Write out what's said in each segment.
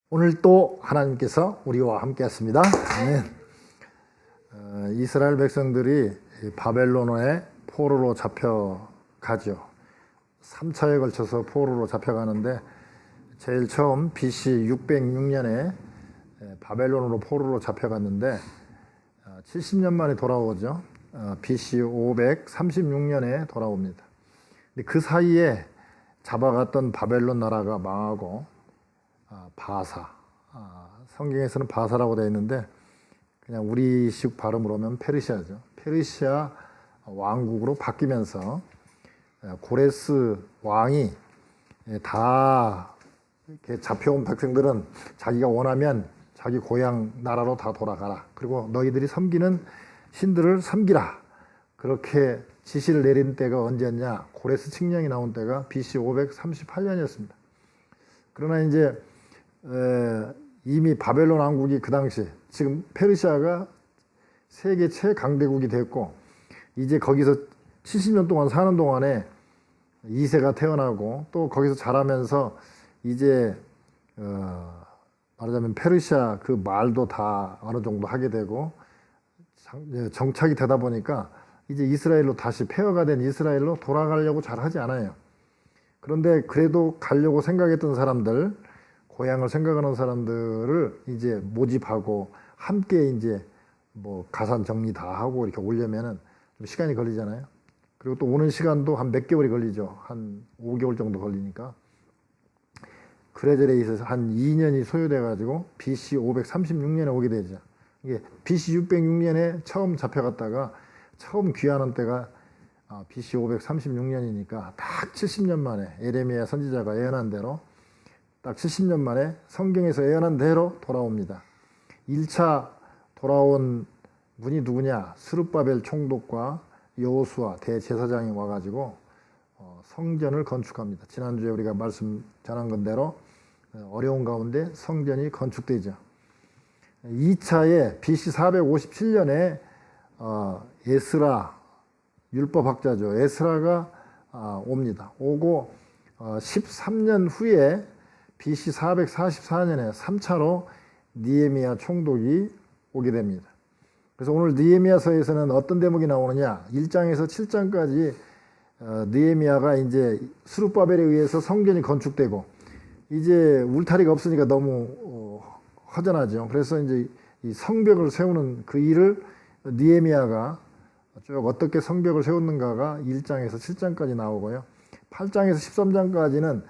오늘 또 하나님께서 우리와 함께 했습니다. 이스라엘 백성들이 바벨론의 포로로 잡혀가죠. 3차에 걸쳐서 포로로 잡혀가는데 제일 처음 BC 606년에 바벨론으로 포로로 잡혀갔는데 70년 만에 돌아오죠. BC 536년에 돌아옵니다. 근데 그 사이에 잡아갔던 바벨론 나라가 망하고 바사, 성경에서는 바사라고 되어 있는데 그냥 우리식 발음으로 하면 페르시아죠. 페르시아 왕국으로 바뀌면서 고레스 왕이 다 이렇게 잡혀온 백성들은 자기가 원하면 자기 고향 나라로 다 돌아가라. 그리고 너희들이 섬기는 신들을 섬기라. 그렇게 지시를 내린 때가 언제였냐? 고레스 칙령이 나온 때가 BC 538년이었습니다. 그러나 이제 이미 바벨론 왕국이 그 당시 지금 페르시아가 세계 최강대국이 됐고 이제 거기서 70년 동안 사는 동안에 2세가 태어나고 또 거기서 자라면서 이제 말하자면 페르시아 그 말도 다 어느 정도 하게 되고 정착이 되다 보니까 이제 이스라엘로 다시 폐허가 된 이스라엘로 돌아가려고 잘 하지 않아요. 그런데 그래도 가려고 생각했던 사람들, 고향을 생각하는 사람들을 이제 모집하고 함께 이제 뭐 가산 정리 다 하고 이렇게 오려면은 좀 시간이 걸리잖아요. 그리고 또 오는 시간도 한 몇 개월이 걸리죠. 한 5개월 정도 걸리니까. 그래저래 있어서 한 2년이 소요돼 가지고 BC 536년에 오게 되죠. 이게 BC 606년에 처음 잡혀갔다가 처음 귀환한 때가 BC 536년이니까 딱 70년 만에 에레미야 선지자가 예언한 대로 딱 70년 만에 성경에서 예언한 대로 돌아옵니다. 1차 돌아온 분이 누구냐? 스룹바벨 총독과 여호수아 대제사장이 와가지고 성전을 건축합니다. 지난주에 우리가 말씀 전한 건대로 어려운 가운데 성전이 건축되죠. 2차에 BC 457년에 에스라 율법학자죠. 에스라가 옵니다. 오고 13년 후에 BC 444년에 3차로 느헤미야 총독이 오게 됩니다. 그래서 오늘 느헤미야서에서는 어떤 대목이 나오느냐? 1장에서 7장까지 느헤미야가 이제 스룹바벨에 의해서 성전이 건축되고 이제 울타리가 없으니까 너무 허전하죠. 그래서 이제 이 성벽을 세우는 그 일을 느헤미야가 쭉 어떻게 성벽을 세웠는가가 1장에서 7장까지 나오고요. 8장에서 13장까지는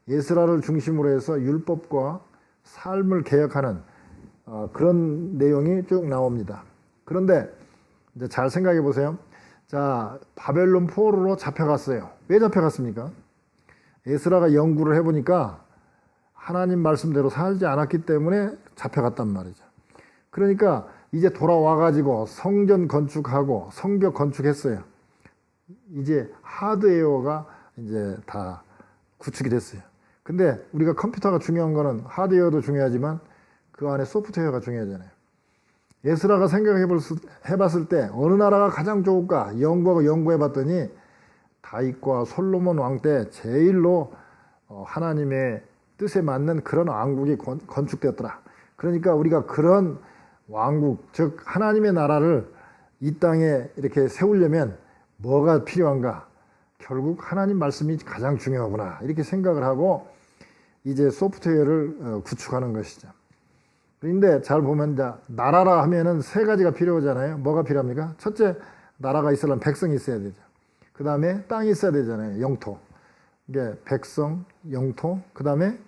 에스라를 중심으로 해서 율법과 삶을 개혁하는 그런 내용이 쭉 나옵니다. 그런데 이제 잘 생각해 보세요. 자, 바벨론 포로로 잡혀갔어요. 왜 잡혀갔습니까? 에스라가 연구를 해보니까 하나님 말씀대로 살지 않았기 때문에 잡혀갔단 말이죠. 그러니까 이제 돌아와가지고 성전 건축하고 성벽 건축했어요. 이제 하드웨어가 이제 다 구축이 됐어요. 근데 우리가 컴퓨터가 중요한 거는 하드웨어도 중요하지만 그 안에 소프트웨어가 중요하잖아요. 에스라가 생각해봤을 때 어느 나라가 가장 좋을까 연구하고 연구해봤더니 다윗과 솔로몬 왕 때 제일로 하나님의 뜻에 맞는 그런 왕국이 건축되었더라. 그러니까 우리가 그런 왕국, 즉 하나님의 나라를 이 땅에 이렇게 세우려면 뭐가 필요한가? 결국 하나님 말씀이 가장 중요하구나 이렇게 생각을 하고 이제 소프트웨어를 구축하는 것이죠. 그런데 잘 보면 이제 나라라 하면은 세 가지가 필요하잖아요. 뭐가 필요합니까? 첫째, 나라가 있으려면 백성이 있어야 되죠. 그 다음에 땅이 있어야 되잖아요. 영토. 이게 백성, 영토. 그 다음에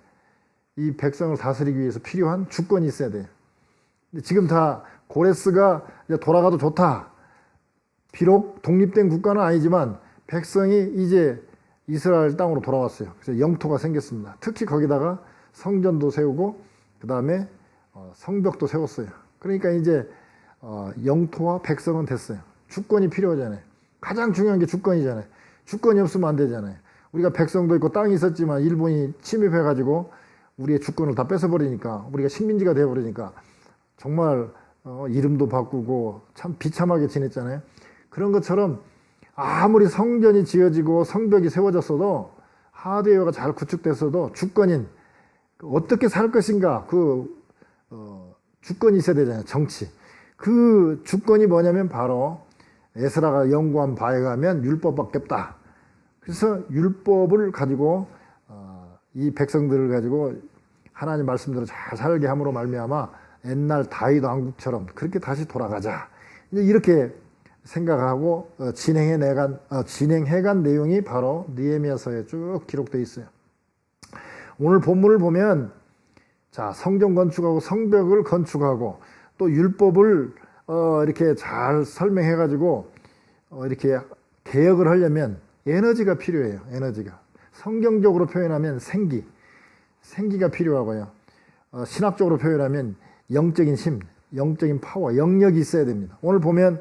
이 백성을 다스리기 위해서 필요한 주권이 있어야 돼요. 근데 지금 다 고레스가 이제 돌아가도 좋다. 비록 독립된 국가는 아니지만 백성이 이제 이스라엘 땅으로 돌아왔어요. 그래서 영토가 생겼습니다. 특히 거기다가 성전도 세우고 그 다음에 성벽도 세웠어요. 그러니까 이제 영토와 백성은 됐어요. 주권이 필요하잖아요. 가장 중요한 게 주권이잖아요. 주권이 없으면 안 되잖아요. 우리가 백성도 있고 땅이 있었지만 일본이 침입해가지고 우리의 주권을 다 뺏어버리니까 우리가 식민지가 되어버리니까 정말 이름도 바꾸고 참 비참하게 지냈잖아요. 그런 것처럼 아무리 성전이 지어지고 성벽이 세워졌어도 하드웨어가 잘 구축됐어도 주권인 어떻게 살 것인가 주권이 있어야 되잖아요. 정치. 그 주권이 뭐냐면 바로 에스라가 연구한 바에 가면 율법밖에 없다. 그래서 율법을 가지고 이 백성들을 가지고 하나님 말씀대로 잘 살게 함으로 말미암아 옛날 다윗 왕국처럼 그렇게 다시 돌아가자. 이렇게 생각하고 진행해간 내용이 바로 느헤미야서에 쭉 기록되어 있어요. 오늘 본문을 보면 자, 성전 건축하고 성벽을 건축하고 또 율법을 이렇게 잘 설명해 가지고 이렇게 개혁을 하려면 에너지가 필요해요. 에너지가. 성경적으로 표현하면 생기가 필요하고요. 신학적으로 표현하면 영적인 힘, 영적인 파워, 영역이 있어야 됩니다. 오늘 보면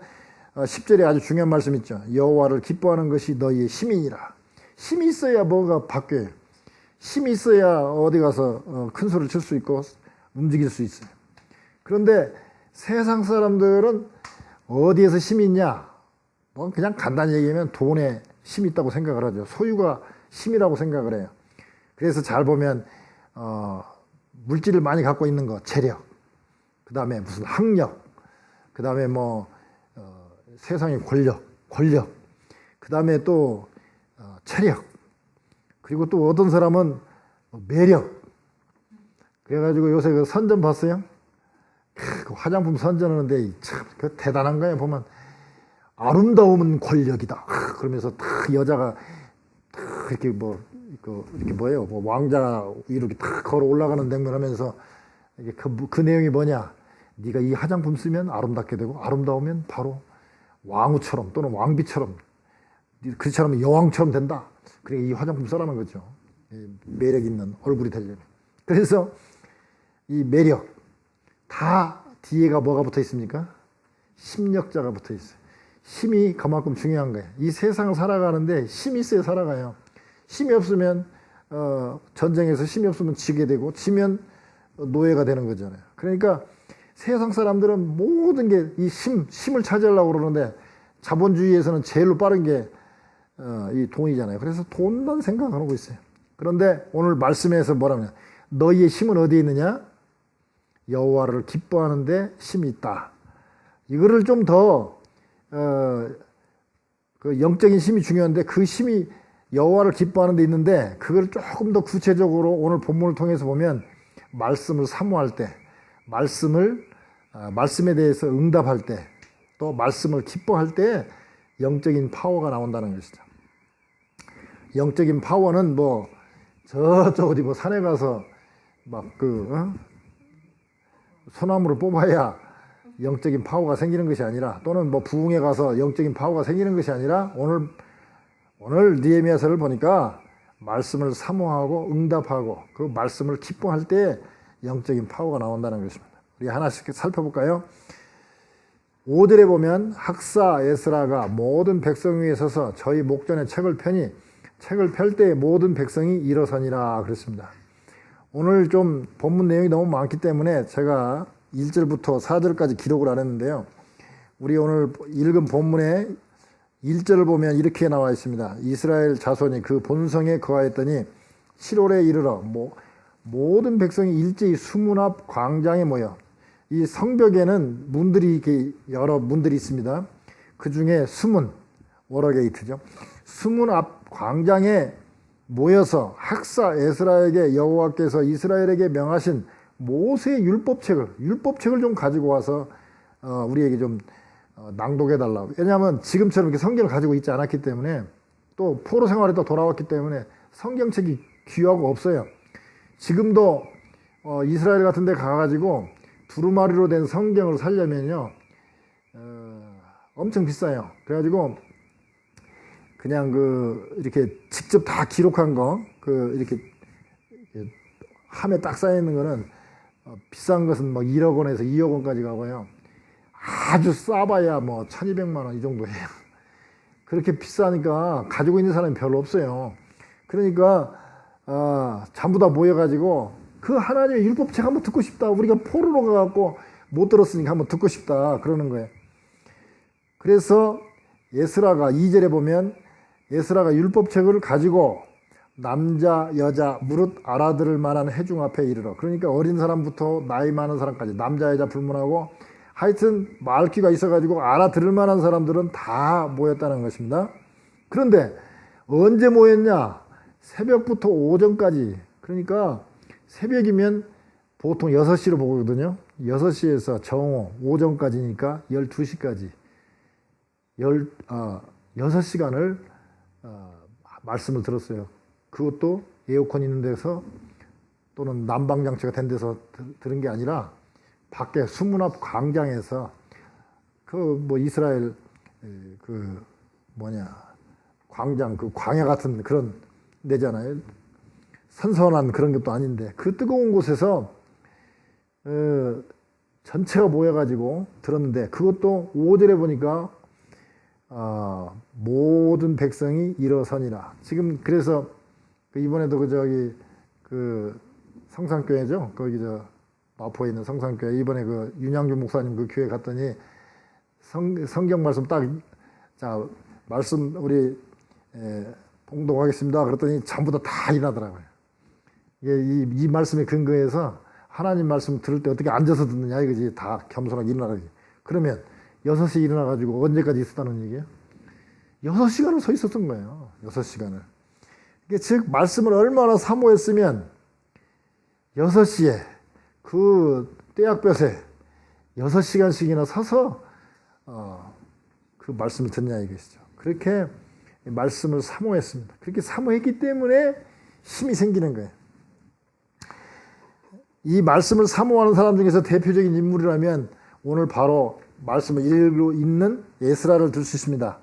10절에 아주 중요한 말씀 있죠. 여호와를 기뻐하는 것이 너희의 힘이니라. 힘이 있어야 뭐가 바뀌어요. 힘이 있어야 어디 가서 큰 소리를 칠 수 있고 움직일 수 있어요. 그런데 세상 사람들은 어디에서 힘이 있냐? 뭐 그냥 간단히 얘기하면 돈에 힘이 있다고 생각을 하죠. 소유가 힘이라고 생각을 해요. 그래서 잘 보면 물질을 많이 갖고 있는 거, 재력, 그 다음에 무슨 학력, 그 다음에 뭐 세상의 권력, 그 다음에 또 체력, 그리고 또 어떤 사람은 매력. 그래가지고 요새 그 선전 봤어요? 그 화장품 선전하는데 참 그 대단한 거예요. 보면 아름다움은 권력이다. 그러면서 딱 여자가 딱 이렇게 이렇게 뭐예요? 뭐 왕자 이렇게 딱 걸어 올라가는 장면하면서 그 내용이 뭐냐? 네가 이 화장품 쓰면 아름답게 되고 아름다우면 바로 왕후처럼 또는 왕비처럼 그렇지 않으면 여왕처럼 된다. 그래 이 화장품 써라는 거죠. 매력 있는 얼굴이 되려면. 그래서 이 매력 다 뒤에가 뭐가 붙어 있습니까? 심력자가 붙어 있어요. 힘이 그만큼 중요한 거예요. 이 세상을 살아가는데 힘이 있어야 살아가요. 힘이 없으면 전쟁에서 힘이 없으면 지게 되고 지면 노예가 되는 거잖아요. 그러니까 세상 사람들은 모든 게 이 힘을 차지하려고 그러는데 자본주의에서는 제일로 빠른 게 이 돈이잖아요. 그래서 돈만 생각하고 있어요. 그런데 오늘 말씀에서 뭐라면 너희의 힘은 어디에 있느냐? 여호와를 기뻐하는데 힘이 있다. 이거를 좀 더 그 영적인 힘이 중요한데 그 힘이 여호와를 기뻐하는 데 있는데 그걸 조금 더 구체적으로 오늘 본문을 통해서 보면 말씀을 사모할 때 말씀에 대해서 응답할 때 또 말씀을 기뻐할 때 영적인 파워가 나온다는 것이죠. 영적인 파워는 뭐 저쪽 어디 뭐 산에 가서 막 소나무를 뽑아야 영적인 파워가 생기는 것이 아니라 또는 뭐 부흥에 가서 영적인 파워가 생기는 것이 아니라 오늘 느헤미야서를 보니까 말씀을 사모하고 응답하고 그 말씀을 기뻐할 때 영적인 파워가 나온다는 것입니다. 우리 하나씩 살펴볼까요? 5절에 보면 학사 에스라가 모든 백성 위에 서서 저희 목전에 책을 펴니 책을 펼 때 모든 백성이 일어서니라 그랬습니다. 오늘 좀 본문 내용이 너무 많기 때문에 제가 1절부터 4절까지 기록을 안 했는데요. 우리 오늘 읽은 본문의 1절을 보면 이렇게 나와 있습니다. 이스라엘 자손이 그 본성에 거하였더니 7월에 이르러 모든 백성이 일제히 수문 앞 광장에 모여 이 성벽에는 문들이 이렇게 여러 문들이 있습니다. 그 중에 수문, 워러게이트죠. 수문 앞 광장에 모여서 학사 에스라에게 여호와께서 이스라엘에게 명하신 모세의 율법책을 좀 가지고 와서 우리에게 좀 낭독해 달라고. 왜냐하면 지금처럼 이렇게 성경을 가지고 있지 않았기 때문에 또 포로 생활에 또 돌아왔기 때문에 성경책이 귀하고 없어요. 지금도 이스라엘 같은 데 가가지고 두루마리로 된 성경을 살려면요 엄청 비싸요. 그래가지고 그냥 이렇게 직접 다 기록한 거 이렇게 함에 딱 쌓여 있는 거는 비싼 것은 막 1억 원에서 2억 원까지 가고요. 아주 싸봐야 뭐 1200만 원 이 정도 해요. 그렇게 비싸니까 가지고 있는 사람이 별로 없어요. 그러니까 전부 다 모여가지고 그 하나님의 율법책 한번 듣고 싶다. 우리가 포로로 가갖고 못 들었으니까 한번 듣고 싶다. 그러는 거예요. 그래서 에스라가 2절에 보면 에스라가 율법책을 가지고 남자 여자 무릇 알아들을 만한 회중 앞에 이르러. 그러니까 어린 사람부터 나이 많은 사람까지 남자 여자 불문하고 하여튼 말귀가 있어가지고 알아들을 만한 사람들은 다 모였다는 것입니다. 그런데 언제 모였냐? 새벽부터 오전까지. 그러니까 새벽이면 보통 6시로 보거든요. 6시에서 정오 오전까지니까 12시까지 6시간을 말씀을 들었어요. 그것도 에어컨 있는 데서 또는 난방장치가 된 데서 들은 게 아니라 밖에 수문 앞 광장에서 그 뭐 이스라엘 그 뭐냐 광장 그 광야 같은 그런 데잖아요. 선선한 그런 것도 아닌데 그 뜨거운 곳에서 전체가 모여가지고 들었는데 그것도 5절에 보니까 모든 백성이 일어서니라. 지금 그래서 이번에도 그 성산교회죠. 거기 마포에 있는 성산교회 이번에 그 윤양준 목사님 그 교회 갔더니 성경 말씀 딱 자 말씀 우리 봉독하겠습니다. 그랬더니 전부 다 일어나더라고요. 이게 이 말씀에 근거해서 하나님 말씀 들을 때 어떻게 앉아서 듣느냐 이거지. 다 겸손하게 일어나라. 그러면 6시에 일어나가지고 언제까지 있었다는 얘기예요? 6시간을 서 있었던 거예요. 6시간을. 즉 말씀을 얼마나 사모했으면 6시에 그 떼약볕에 6시간씩이나 서서 그 말씀을 듣냐 이것이죠. 그렇게 말씀을 사모했습니다. 그렇게 사모했기 때문에 힘이 생기는 거예요. 이 말씀을 사모하는 사람 중에서 대표적인 인물이라면 오늘 바로 말씀을 읽는 에스라를 들 수 있습니다.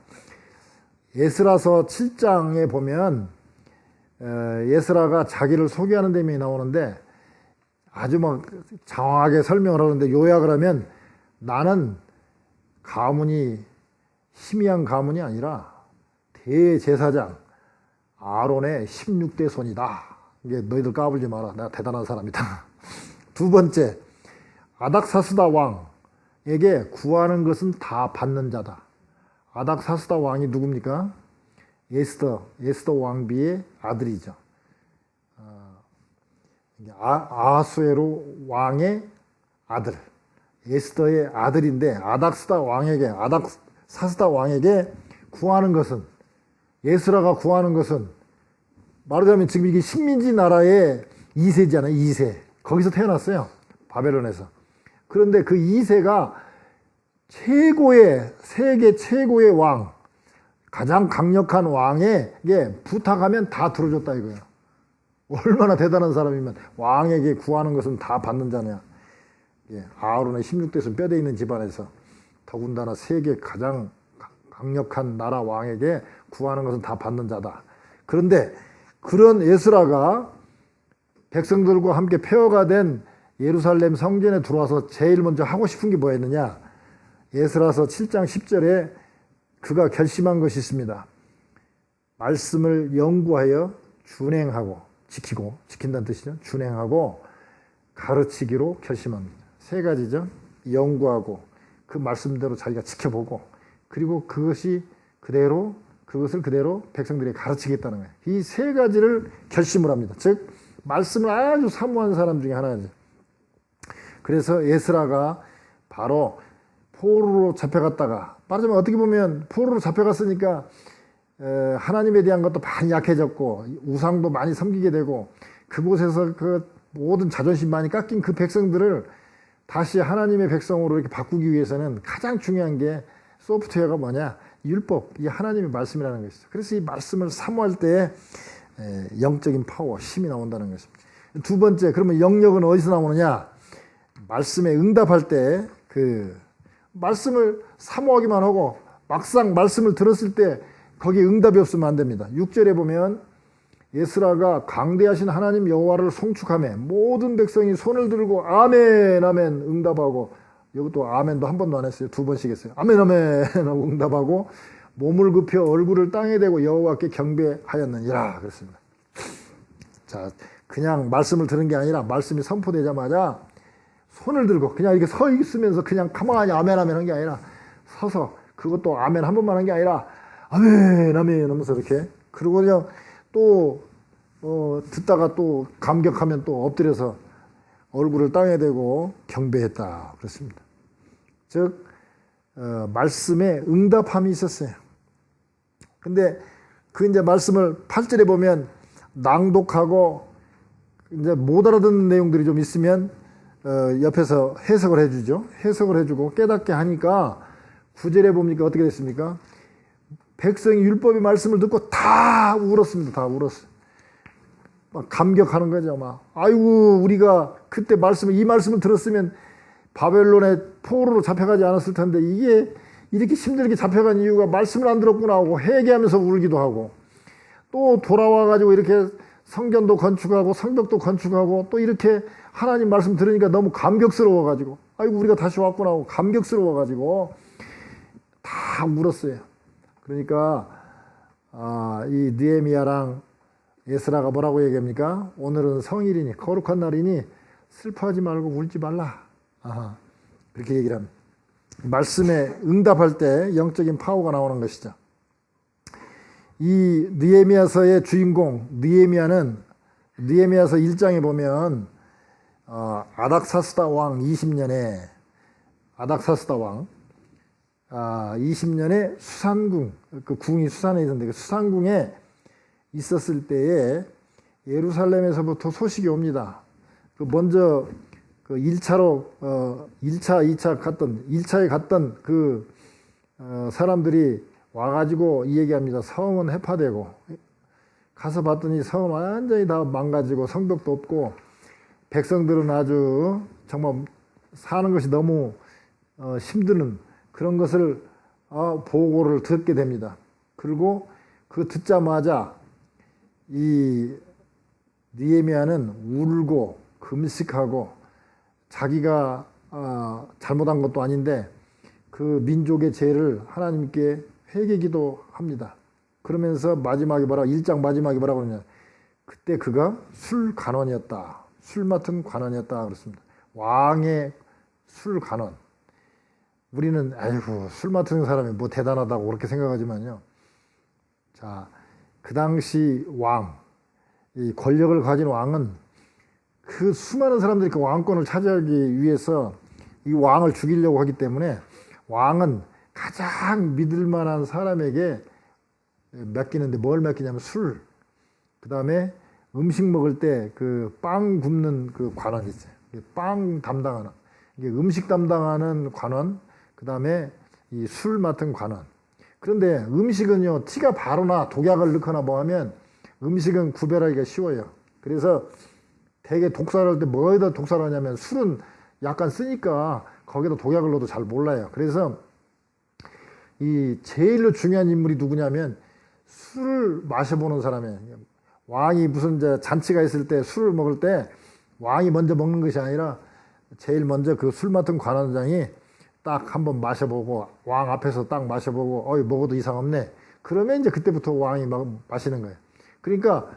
에스라서 7장에 보면 에스라가 자기를 소개하는 데면이 나오는데 아주 막 장황하게 설명을 하는데 요약을 하면 나는 가문이 희미한 가문이 아니라 대제사장 아론의 16대 손이다. 이게 너희들 까불지 마라. 내가 대단한 사람이다. 두 번째, 아닥사스다 왕에게 구하는 것은 다 받는 자다. 아닥사스다 왕이 누굽니까? 에스더 왕비의 아들이죠. 아하수에로 왕의 아들, 에스더의 아들인데 아닥사스다 왕에게 구하는 것은 에스라가 구하는 것은 말하자면 지금 이게 식민지 나라의 2세잖아요. 2세. 거기서 태어났어요. 바벨론에서. 그런데 그 2세가 세계 최고의 왕, 가장 강력한 왕에게 부탁하면 다 들어줬다 이거예요. 얼마나 대단한 사람이면 왕에게 구하는 것은 다 받는 자냐. 아론의 16대손 뼈대 있는 집안에서 더군다나 세계 가장 강력한 나라 왕에게 구하는 것은 다 받는 자다. 그런데 그런 에스라가 백성들과 함께 폐허가 된 예루살렘 성전에 들어와서 제일 먼저 하고 싶은 게 뭐였느냐? 에스라서 7장 10절에 그가 결심한 것이 있습니다. 말씀을 연구하여 준행하고 지킨다는 뜻이죠. 준행하고 가르치기로 결심합니다. 세 가지죠. 연구하고 그 말씀대로 자기가 지켜보고 그리고 그것을 그대로 백성들에게 가르치겠다는 거예요. 이 세 가지를 결심을 합니다. 즉 말씀을 아주 사모한 사람 중에 하나죠. 그래서 에스라가 바로 포로로 잡혀갔다가 말하자면 어떻게 보면 포로로 잡혀갔으니까 하나님에 대한 것도 많이 약해졌고 우상도 많이 섬기게 되고 그곳에서 그 모든 자존심 많이 깎인 그 백성들을 다시 하나님의 백성으로 이렇게 바꾸기 위해서는 가장 중요한 게 소프트웨어가 뭐냐? 율법, 이 하나님의 말씀이라는 것이죠. 그래서 이 말씀을 사모할 때 영적인 파워, 힘이 나온다는 것입니다. 두 번째, 그러면 영역은 어디서 나오느냐? 말씀에 응답할 때 그 말씀을 사모하기만 하고 막상 말씀을 들었을 때 거기에 응답이 없으면 안 됩니다. 6절에 보면 에스라가 강대하신 하나님 여호와를 송축하며 모든 백성이 손을 들고 아멘 아멘 응답하고 이것도 아멘도 한 번도 안 했어요. 두 번씩 했어요. 아멘 아멘 하고 응답하고 몸을 굽혀 얼굴을 땅에 대고 여호와께 경배하였느니라 그랬습니다. 자, 그냥 말씀을 들은 게 아니라 말씀이 선포되자마자 손을 들고 그냥 이렇게 서 있으면서 그냥 가만히 아멘 아멘 한 게 아니라 서서 그것도 아멘 한 번만 한 게 아니라 아멘 아멘 하면서 이렇게 그리고 그냥 또 듣다가 또 감격하면 또 엎드려서 얼굴을 땅에 대고 경배했다 그렇습니다. 즉 말씀에 응답함이 있었어요. 근데 그 이제 말씀을 8절에 보면 낭독하고 이제 못 알아듣는 내용들이 좀 있으면 옆에서 해석을 해주죠. 해석을 해주고 깨닫게 하니까 9절에 보니까 어떻게 됐습니까? 백성이 율법의 말씀을 듣고 다 울었습니다. 다 울었어요. 막 감격하는 거죠. 막 아이고 우리가 그때 이 말씀을 들었으면 바벨론의 포로로 잡혀가지 않았을 텐데 이게 이렇게 힘들게 잡혀간 이유가 말씀을 안 들었구나 하고 회개하면서 울기도 하고 또 돌아와가지고 이렇게 성전도 건축하고 성벽도 건축하고 또 이렇게 하나님 말씀 들으니까 너무 감격스러워가지고 아이고 우리가 다시 왔구나 하고 감격스러워가지고 다 울었어요. 그러니까 이 느헤미야랑 에스라가 뭐라고 얘기합니까? 오늘은 성일이니 거룩한 날이니 슬퍼하지 말고 울지 말라. 그렇게 얘기를 합니다. 말씀에 응답할 때 영적인 파워가 나오는 것이죠. 이 느헤미야서의 주인공 느헤미야는 느헤미야서 1장에 보면 아닥사스다 왕 20년에 아닥사스다 왕 20년에 수산궁 그 궁이 수산에 있었는데 그 수산궁에 있었을 때에 예루살렘에서부터 소식이 옵니다. 그 먼저 그 1차로 1차, 2차 갔던 1차에 갔던 그 사람들이 와가지고 이 얘기합니다. 성은 해파되고 가서 봤더니 성은 완전히 다 망가지고 성벽도 없고 백성들은 아주 정말 사는 것이 너무 힘드는 그런 것을 보고를 듣게 됩니다. 그리고 그 듣자마자 이 느헤미야는 울고 금식하고 자기가 잘못한 것도 아닌데 그 민족의 죄를 하나님께 회개기도 합니다. 그러면서 마지막에 1장 마지막에 뭐라고 그러냐. 그때 그가 술 간원이었다. 술 맡은 관원이었다 그렇습니다. 왕의 술 간원. 우리는 아이고 술 맡은 사람이 뭐 대단하다고 그렇게 생각하지만요. 자, 그 당시 왕, 이 권력을 가진 왕은 그 수많은 사람들이 그 왕권을 차지하기 위해서 이 왕을 죽이려고 하기 때문에 왕은 가장 믿을 만한 사람에게 맡기는데 뭘 맡기냐면 술, 그 다음에 음식 먹을 때 그 빵 굽는 그 관원이 있어요. 빵 담당하는, 이게 음식 담당하는 관원, 그 다음에 이 술 맡은 관원. 그런데 음식은요, 티가 바로 나, 독약을 넣거나 뭐 하면 음식은 구별하기가 쉬워요. 그래서 되게 독살을 할 때 뭐에다 독살을 하냐면 술은 약간 쓰니까 거기다 독약을 넣어도 잘 몰라요. 그래서 이 제일로 중요한 인물이 누구냐면 술을 마셔보는 사람이에요. 왕이 무슨 이제 잔치가 있을 때 술을 먹을 때 왕이 먼저 먹는 것이 아니라 제일 먼저 그 술 맡은 관원장이 딱 한번 마셔보고 왕 앞에서 딱 마셔보고 먹어도 이상 없네. 그러면 이제 그때부터 왕이 마시는 거예요. 그러니까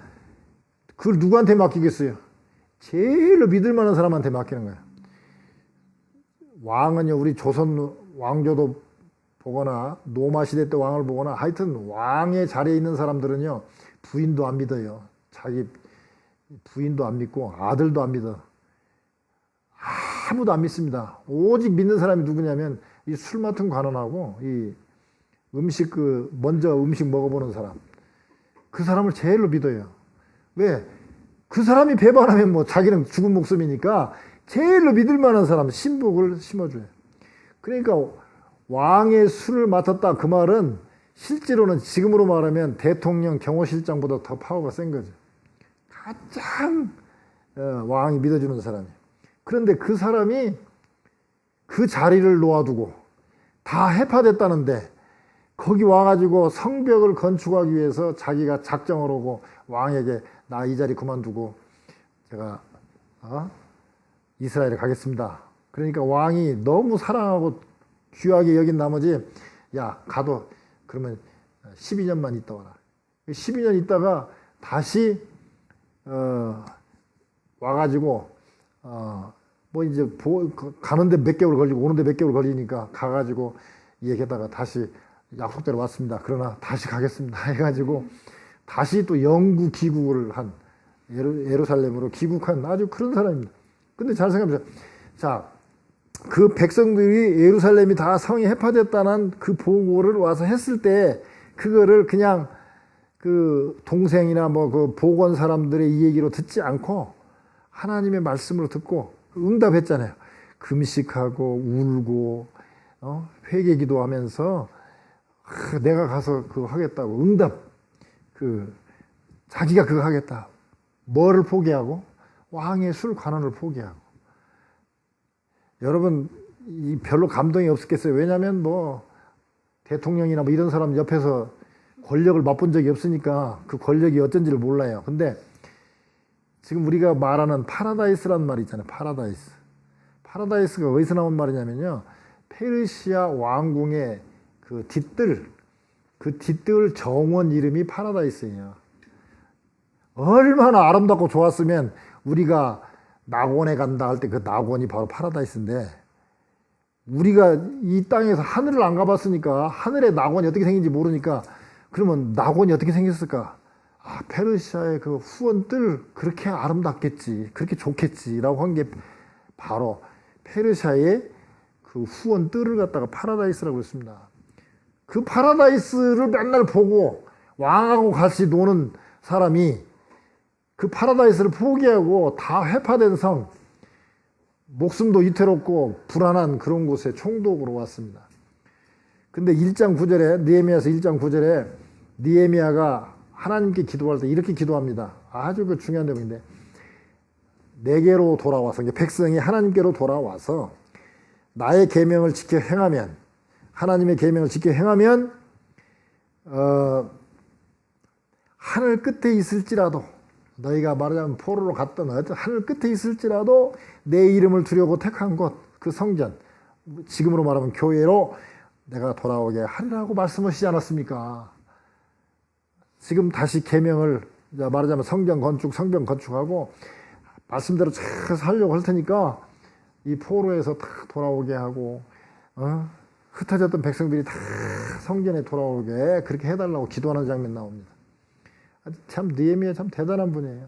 그걸 누구한테 맡기겠어요? 제일로 믿을 만한 사람한테 맡기는 거예요. 왕은요, 우리 조선 왕조도 보거나 노마 시대 때 왕을 보거나 하여튼 왕의 자리에 있는 사람들은요, 부인도 안 믿어요. 자기 부인도 안 믿고 아들도 안 믿어. 아무도 안 믿습니다. 오직 믿는 사람이 누구냐면 이 술 맡은 관원하고 이 음식 먼저 음식 먹어보는 사람. 그 사람을 제일로 믿어요. 왜? 그 사람이 배반하면 뭐 자기는 죽은 목숨이니까 제일로 믿을 만한 사람 신복을 심어줘요. 그러니까 왕의 술을 맡았다 그 말은 실제로는 지금으로 말하면 대통령 경호실장보다 더 파워가 센 거죠. 가장 왕이 믿어주는 사람이에요. 그런데 그 사람이 그 자리를 놓아두고 다 해파됐다는데 거기 와가지고 성벽을 건축하기 위해서 자기가 작정을 하고 왕에게 나 이 자리 그만두고 제가 이스라엘에 가겠습니다. 그러니까 왕이 너무 사랑하고 귀하게 여긴 나머지 야 가도 그러면 12년만 있다 와라. 12년 있다가 다시 와가지고 뭐 이제 가는데 몇 개월 걸리고 오는데 몇 개월 걸리니까 가가지고 얘기하다가 다시 약속대로 왔습니다. 그러나 다시 가겠습니다. 해가지고 다시 또 영구 귀국을 한 예루살렘으로 귀국한 아주 그런 사람입니다. 근데 잘 생각해보세요. 자, 그 백성들이 예루살렘이 다 성이 해파됐다는 그 보고를 와서 했을 때 그거를 그냥 그 동생이나 뭐 그 보건 사람들의 이 얘기로 듣지 않고 하나님의 말씀으로 듣고 응답했잖아요. 금식하고 울고 회개 기도하면서 내가 가서 그거 하겠다고 응답, 자기가 그거 하겠다. 뭐를 포기하고? 왕의 술 관원을 포기하고. 여러분 별로 감동이 없었겠어요. 왜냐하면 뭐 대통령이나 뭐 이런 사람 옆에서 권력을 맛본 적이 없으니까 그 권력이 어쩐지를 몰라요. 근데 지금 우리가 말하는 파라다이스라는 말이 있잖아요. 파라다이스. 파라다이스가 어디서 나온 말이냐면요. 페르시아 왕궁의 그 뒷뜰 정원 이름이 파라다이스예요. 얼마나 아름답고 좋았으면 우리가 낙원에 간다 할 때 그 낙원이 바로 파라다이스인데 우리가 이 땅에서 하늘을 안 가봤으니까 하늘의 낙원이 어떻게 생긴지 모르니까 그러면 낙원이 어떻게 생겼을까? 아, 페르시아의 그 후원뜰 그렇게 아름답겠지, 그렇게 좋겠지라고 한 게 바로 페르시아의 그 후원뜰을 갖다가 파라다이스라고 했습니다. 그 파라다이스를 맨날 보고 왕하고 같이 노는 사람이 그 파라다이스를 포기하고 다 회파된 성, 목숨도 위태롭고 불안한 그런 곳에 총독으로 왔습니다. 근데 1장 9절에 느헤미야서 1장 9절에 느헤미야가 하나님께 기도할 때 이렇게 기도합니다. 아주 그 중요한 내용인데 내게로 돌아와서 백성이 하나님께로 돌아와서 나의 계명을 지켜 행하면 하나님의 계명을 지켜 행하면 하늘 끝에 있을지라도 너희가 말하자면 포로로 갔던 하늘 끝에 있을지라도 내 이름을 두려고 택한 곳 그 성전 지금으로 말하면 교회로 내가 돌아오게 하리라고 말씀하시지 않았습니까? 지금 다시 계명을 말하자면 성전 건축, 성벽 건축하고 말씀대로 잘 살려고 할 테니까 이 포로에서 다 돌아오게 하고 흩어졌던 백성들이 다 성전에 돌아오게 그렇게 해달라고 기도하는 장면 나옵니다. 참 느헤미야 참 대단한 분이에요.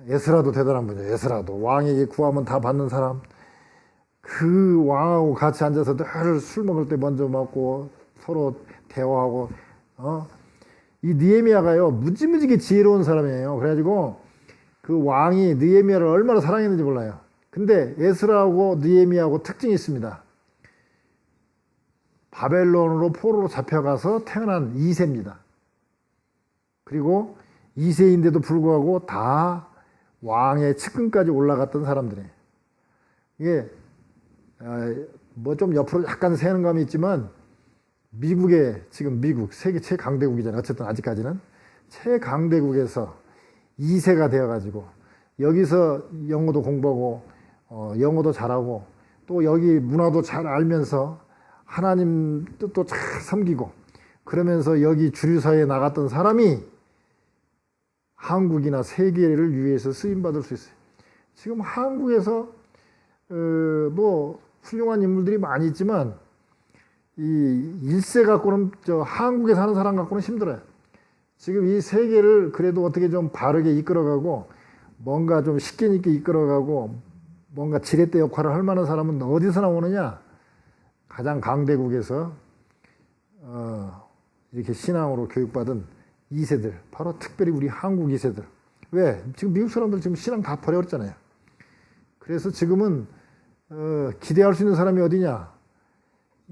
에스라도 대단한 분이에요. 에스라도 왕에게 구하면 다 받는 사람. 그 왕하고 같이 앉아서 늘 술 먹을 때 먼저 먹고 서로 대화하고 이 느헤미야가요 무지무지게 지혜로운 사람이에요. 그래가지고 그 왕이 느헤미야를 얼마나 사랑했는지 몰라요. 근데 에스라하고 느헤미야하고 특징이 있습니다. 바벨론으로 포로로 잡혀가서 태어난 2세입니다. 그리고 2세인데도 불구하고 다 왕의 측근까지 올라갔던 사람들이에요. 이게 뭐 좀 옆으로 약간 새는 감이 있지만 미국의 지금 미국 세계 최강대국이잖아요. 어쨌든 아직까지는 최강대국에서 2세가 되어가지고 여기서 영어도 공부하고 영어도 잘하고 또 여기 문화도 잘 알면서 하나님 뜻도 잘 섬기고 그러면서 여기 주류사회에 나갔던 사람이 한국이나 세계를 위해서 쓰임받을 수 있어요. 지금 한국에서 뭐 훌륭한 인물들이 많이 있지만 이 1세 갖고는 한국에 사는 사람 갖고는 힘들어요. 지금 이 세계를 그래도 어떻게 좀 바르게 이끌어가고 뭔가 좀 식견 있게 이끌어가고 뭔가 지렛대 역할을 할 만한 사람은 어디서 나오느냐? 가장 강대국에서 이렇게 신앙으로 교육받은 2세들, 바로 특별히 우리 한국 2세들. 왜? 지금 미국 사람들 지금 신앙 다 버려버렸잖아요. 그래서 지금은 기대할 수 있는 사람이 어디냐?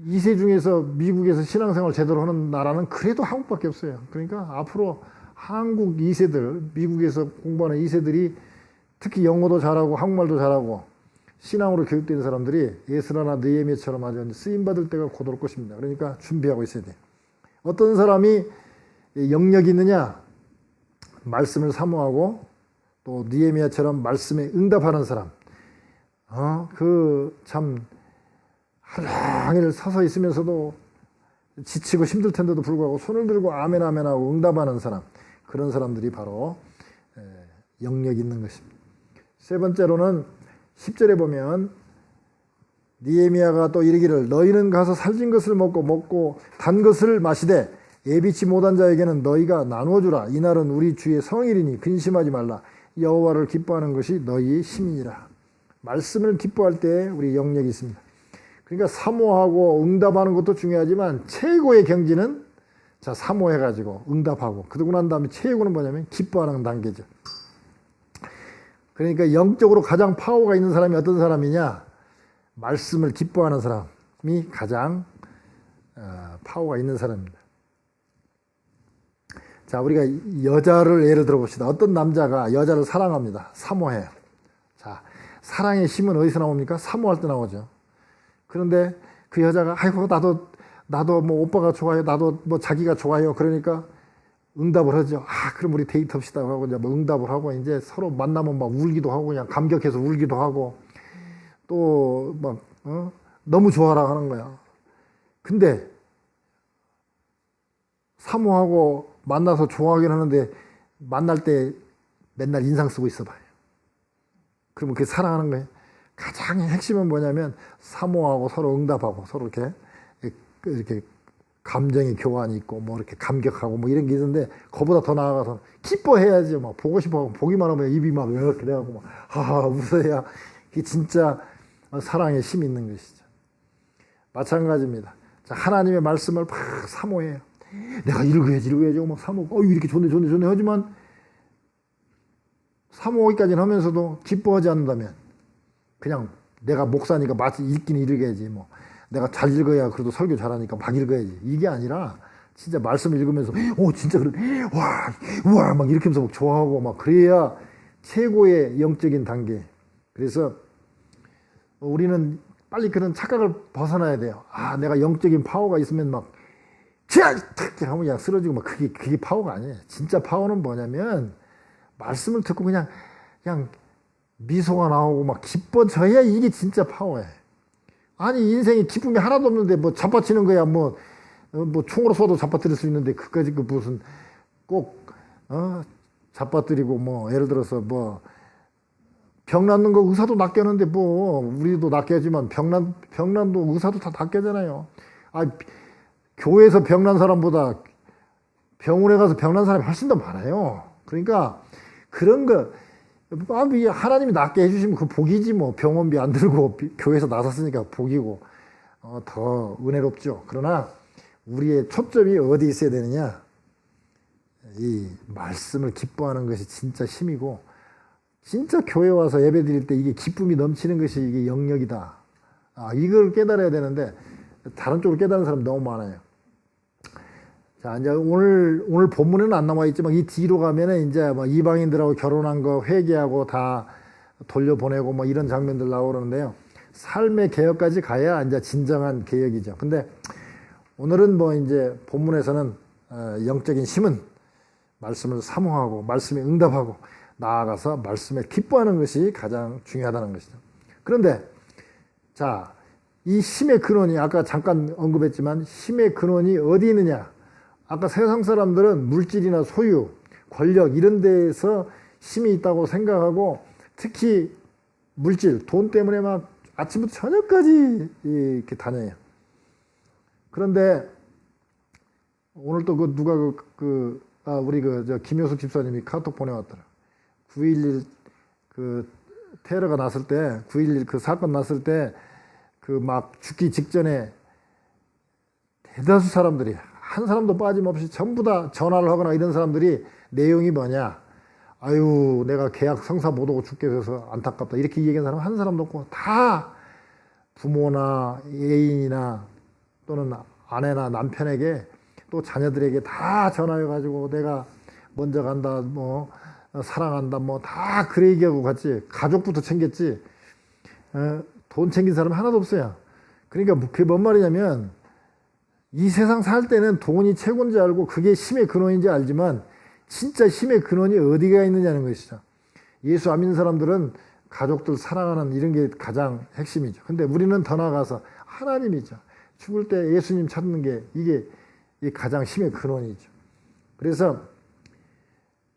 2세 중에서 미국에서 신앙생활 제대로 하는 나라는 그래도 한국밖에 없어요. 그러니까 앞으로 한국 2세들, 미국에서 공부하는 2세들이 특히 영어도 잘하고 한국말도 잘하고 신앙으로 교육된 사람들이 에스라나 느헤미야처럼 아주 쓰임받을 때가 곧 올 것입니다. 그러니까 준비하고 있어야 돼요. 어떤 사람이 영역이 있느냐? 말씀을 사모하고 또 느헤미야처럼 말씀에 응답하는 사람. 참 하루 종일 서서 있으면서도 지치고 힘들 텐데도 불구하고 손을 들고 아멘 아멘 하고 응답하는 사람. 그런 사람들이 바로 영역이 있는 것입니다. 세 번째로는 10절에 보면 느헤미야가 또 이르기를 너희는 가서 살진 것을 먹고 단 것을 마시되 예비치 못한 자에게는 너희가 나누어 주라. 이날은 우리 주의 성일이니 근심하지 말라. 여호와를 기뻐하는 것이 너희 힘이니라. 말씀을 기뻐할 때 우리 영역이 있습니다. 그러니까 사모하고 응답하는 것도 중요하지만 최고의 경지는 자, 사모해가지고 응답하고 그러고 난 다음에 최고는 뭐냐면 기뻐하는 단계죠. 그러니까 영적으로 가장 파워가 있는 사람이 어떤 사람이냐? 말씀을 기뻐하는 사람이 가장 파워가 있는 사람입니다. 자, 우리가 여자를 예를 들어 봅시다. 어떤 남자가 여자를 사랑합니다. 사모해요. 자, 사랑의 힘은 어디서 나옵니까? 사모할 때 나오죠. 그런데 그 여자가 아이고 나도 뭐 오빠가 좋아요. 나도 뭐 자기가 좋아요. 그러니까 응답을 하죠. 아, 그럼 우리 데이트합시다 하고 이제 뭐 응답을 하고 이제 서로 만나면 막 울기도 하고 그냥 감격해서 울기도 하고 또 막 너무 좋아라 하는 거야. 근데 사모하고 만나서 좋아하긴 하는데 만날 때 맨날 인상 쓰고 있어 봐요. 그러면 그게 사랑하는 거예요. 가장 핵심은 뭐냐면 사모하고 서로 응답하고 서로 이렇게 감정의 교환이 있고 뭐 이렇게 감격하고 뭐 이런 게 있는데 그보다 더 나아가서 기뻐해야지. 막 보고 싶어 보기만 하면 입이 막 이렇게 돼가고 막 하하 웃어야 이게 진짜 사랑의 힘이 있는 것이죠. 마찬가지입니다. 자, 하나님의 말씀을 막 사모해요. 내가 읽어야지 막 사모하고 이렇게 좋네 하지만 사모하기까지는 하면서도 기뻐하지 않는다면 그냥 내가 목사니까 마치 읽기는 읽어야지 뭐 내가 잘 읽어야 그래도 설교 잘하니까 막 읽어야지 이게 아니라 진짜 말씀을 읽으면서 오 진짜 그래 와 막 이렇게 하면서 막 좋아하고 막 그래야 최고의 영적인 단계. 그래서 우리는 빨리 그런 착각을 벗어나야 돼요. 아, 내가 영적인 파워가 있으면 막 탁 하면 그냥 쓰러지고 막 그게 파워가 아니에요. 진짜 파워는 뭐냐면 말씀을 듣고 그냥 미소가 나오고 막 기뻐져야 이게 진짜 파워예요. 아니 인생에 기쁨이 하나도 없는데 뭐 잡아치는 거야 뭐 총으로 쏘도 잡아뜨릴 수 있는데 그까지 그 무슨 꼭 잡아뜨리고 뭐 예를 들어서 뭐 병 낫는 거 의사도 낫게 하는데 뭐 우리도 낫게 하지만 병난도 의사도 다 낫게 하잖아요. 아, 교회에서 병난 사람보다 병원에 가서 병난 사람이 훨씬 더 많아요. 그러니까 그런 거 하나님이 낫게 해주시면 그 복이지 뭐. 병원비 안 들고 교회에서 나섰으니까 복이고 더 은혜롭죠. 그러나 우리의 초점이 어디 있어야 되느냐? 이 말씀을 기뻐하는 것이 진짜 힘이고 진짜 교회 와서 예배 드릴 때 이게 기쁨이 넘치는 것이 이게 영역이다. 이걸 깨달아야 되는데 다른 쪽으로 깨달은 사람 너무 많아요. 자, 이제 오늘 본문에는 안 나와 있지만 이 뒤로 가면은 이제 뭐 이방인들하고 결혼한 거 회개하고 다 돌려보내고 뭐 이런 장면들 나오는데요. 삶의 개혁까지 가야 이제 진정한 개혁이죠. 근데 오늘은 뭐 이제 본문에서는 영적인 힘은 말씀을 사모하고 말씀에 응답하고 나아가서 말씀에 기뻐하는 것이 가장 중요하다는 것이죠. 그런데 자, 이 힘의 근원이 아까 잠깐 언급했지만 힘의 근원이 어디 있느냐? 아까 세상 사람들은 물질이나 소유, 권력 이런 데에서 힘이 있다고 생각하고 특히 물질, 돈 때문에 막 아침부터 저녁까지 이렇게 다녀요. 그런데 오늘 또 누가 우리 김효숙 집사님이 카톡 보내왔더라. 9.11 테러가 났을 때, 9.11 사건 났을 때 막 죽기 직전에 대다수 사람들이 한 사람도 빠짐없이 전부 다 전화를 하거나 이런 사람들이 내용이 뭐냐? 아유, 내가 계약 성사 못 오고 죽게 돼서 안타깝다. 이렇게 얘기한 사람 한 사람도 없고 다 부모나 애인이나 또는 아내나 남편에게 또 자녀들에게 다 전화해가지고 내가 먼저 간다, 뭐 사랑한다, 뭐 다 그래 얘기하고 갔지. 가족부터 챙겼지. 돈 챙긴 사람 하나도 없어요. 그러니까 그게 뭔 말이냐면 이 세상 살 때는 돈이 최고인지 알고 그게 힘의 근원인지 알지만 진짜 힘의 근원이 어디가 있느냐는 것이죠. 예수 안 믿는 사람들은 가족들 사랑하는 이런 게 가장 핵심이죠. 근데 우리는 더 나아가서 하나님이죠. 죽을 때 예수님 찾는 게 이게 가장 힘의 근원이죠. 그래서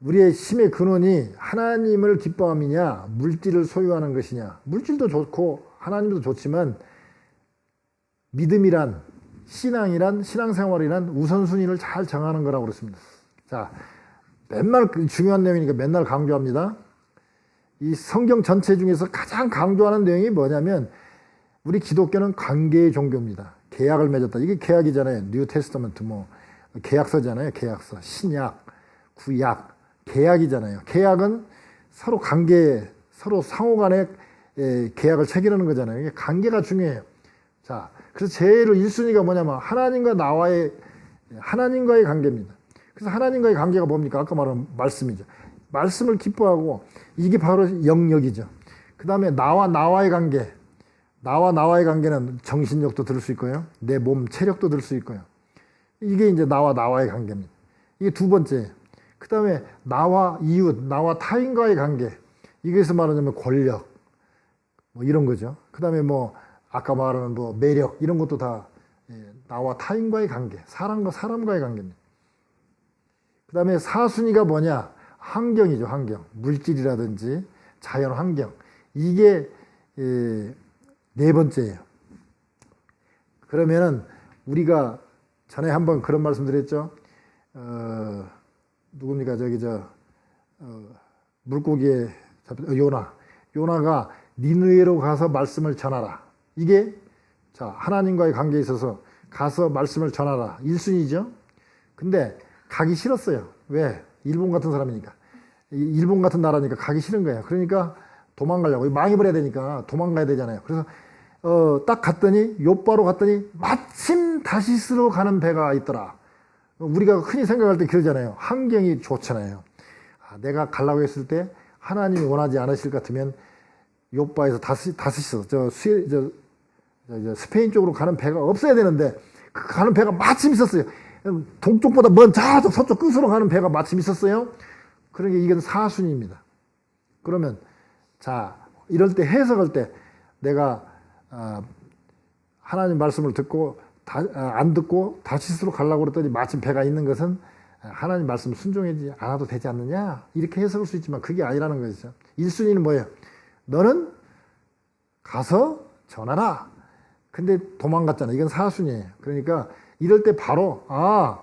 우리의 힘의 근원이 하나님을 기뻐함이냐 물질을 소유하는 것이냐. 물질도 좋고 하나님도 좋지만 믿음이란 신앙이란 신앙생활이란 우선순위를 잘 정하는 거라고 그랬습니다. 자, 맨날 중요한 내용이니까 맨날 강조합니다. 이 성경 전체 중에서 가장 강조하는 내용이 뭐냐면 우리 기독교는 관계의 종교입니다. 계약을 맺었다. 이게 계약이잖아요. 뉴 테스터먼트 뭐 계약서잖아요. 계약서. 신약, 구약, 계약이잖아요. 계약은 서로 관계, 서로 상호 간에 계약을 체결하는 거잖아요. 이게 관계가 중요해요. 자, 그래서 제일 1순위가 뭐냐면 하나님과의 관계입니다. 그래서 하나님과의 관계가 뭡니까? 아까 말한 말씀이죠. 말씀을 기뻐하고 이게 바로 영역이죠. 그 다음에 나와의 관계. 나와의 관계는 정신력도 들 수 있고요. 내 몸 체력도 들 수 있고요. 이게 이제 나와의 관계입니다. 이게 두 번째. 그 다음에 나와 이웃, 나와 타인과의 관계. 이것에서 말하자면 권력. 뭐 이런 거죠. 그 다음에 뭐 아까 말하는 뭐 매력 이런 것도 다 나와 타인과의 관계. 사람과 사람과의 관계입니다. 그 다음에 4순위가 뭐냐? 환경이죠. 환경. 물질이라든지 자연 환경. 이게 네 번째예요. 그러면은 우리가 전에 한번 그런 말씀 드렸죠. 누굽니까? 물고기에 요나가 니느웨로 가서 말씀을 전하라. 이게 자 하나님과의 관계에 있어서 가서 말씀을 전하라. 1순위죠. 근데 가기 싫었어요. 왜? 일본 같은 사람이니까. 일본 같은 나라니까 가기 싫은 거예요. 그러니까 도망가려고. 망해버려야 되니까 도망가야 되잖아요. 그래서 딱 갔더니 요바로 갔더니 마침 다시스로 가는 배가 있더라. 우리가 흔히 생각할 때 그러잖아요. 환경이 좋잖아요. 내가 가려고 했을 때 하나님이 원하지 않으실 것 같으면 요바에서 다시스 스페인 쪽으로 가는 배가 없어야 되는데 그 가는 배가 마침 있었어요. 동쪽보다 먼 저쪽 서쪽 끝으로 가는 배가 마침 있었어요. 그러니까 이건 4순위입니다. 그러면 자 이럴 때 해석할 때 내가 하나님 말씀을 듣고 안 듣고 다시스로 가려고 그랬더니 마침 배가 있는 것은 하나님 말씀 순종하지 않아도 되지 않느냐 이렇게 해석할 수 있지만 그게 아니라는 것이죠. 1순위는 뭐예요? 너는 가서 전하라. 근데 도망갔잖아. 이건 4순위예요. 그러니까 이럴 때 바로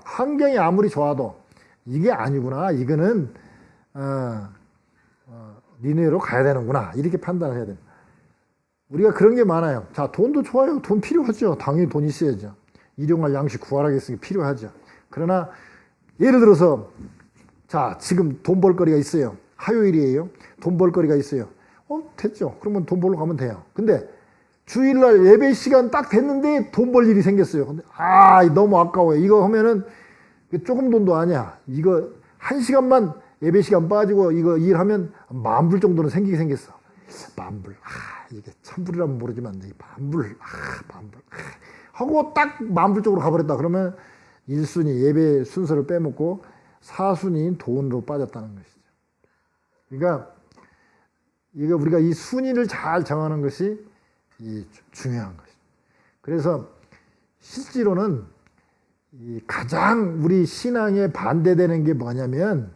환경이 아무리 좋아도 이게 아니구나. 이거는 니네로 가야 되는구나. 이렇게 판단을 해야 됩니다. 우리가 그런 게 많아요. 자, 돈도 좋아요. 돈 필요하죠. 당연히 돈 있어야죠. 일용할 양식 구하라겠으니 필요하죠. 그러나 예를 들어서 자, 지금 돈 벌 거리가 있어요. 화요일이에요. 돈 벌 거리가 있어요. 됐죠. 그러면 돈 벌러 가면 돼요. 근데 주일날 예배 시간 딱 됐는데 돈 벌 일이 생겼어요. 근데 너무 아까워요. 이거 하면은 조금 돈도 아니야. 이거 1시간만 예배 시간 빠지고 이거 일하면 10,000불 정도는 생기게 생겼어. 10,000불. 이게 1,000불이라면 모르지만 이 10,000불. 10,000불. 하고 딱 10,000불 쪽으로 가버렸다. 그러면 1순위 예배 순서를 빼먹고 4순위인 돈으로 빠졌다는 것이죠. 그러니까 이거 우리가 이 순위를 잘 정하는 것이 중요한 것이죠. 그래서 실제로는 가장 우리 신앙에 반대되는 게 뭐냐면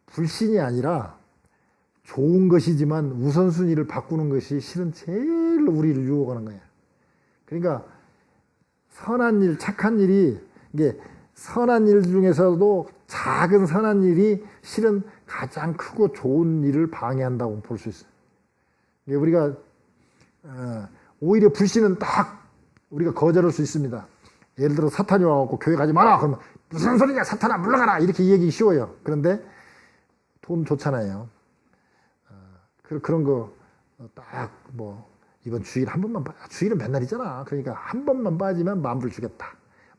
불신이 아니라 좋은 것이지만 우선순위를 바꾸는 것이 실은 제일 우리를 유혹하는 거예요. 그러니까 선한 일, 착한 일이 이게 선한 일 중에서도 작은 선한 일이 실은 가장 크고 좋은 일을 방해한다고 볼 수 있어요. 우리가 오히려 불신은 딱 우리가 거절할 수 있습니다. 예를 들어 사탄이 와갖고 교회 가지 마라. 그러면 무슨 소리냐 사탄아 물러가라 이렇게 얘기 쉬워요. 그런데 돈 좋잖아요. 그런 거 딱 뭐 이번 주일 한 번만 주일은 맨날 있잖아. 그러니까 한 번만 빠지면 10,000불 주겠다.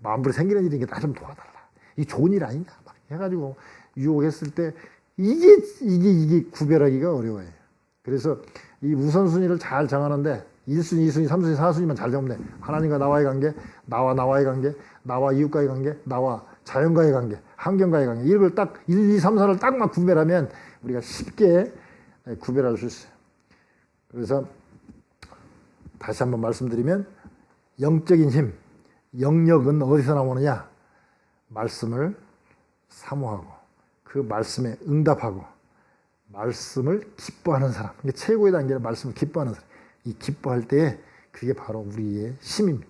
10,000불 생기는 일이니까 나 좀 도와달라. 이 좋은 일 아닌가 막 해가지고 유혹했을 때 이게 구별하기가 어려워요. 그래서 이 우선순위를 잘 정하는데 1순위, 2순위, 3순위, 4순위만 잘 정하면 돼. 하나님과 나와의 관계, 나와의 관계, 나와 이웃과의 관계, 나와 자연과의 관계, 환경과의 관계. 이걸 딱 1, 2, 3, 4를 딱만 구별하면 우리가 쉽게 구별할 수 있어요. 그래서 다시 한번 말씀드리면 영적인 힘, 영역은 어디서 나오느냐? 말씀을 사모하고 그 말씀에 응답하고 말씀을 기뻐하는 사람. 이게 최고의 단계는 말씀을 기뻐하는 사람. 이 기뻐할 때 그게 바로 우리의 힘입니다.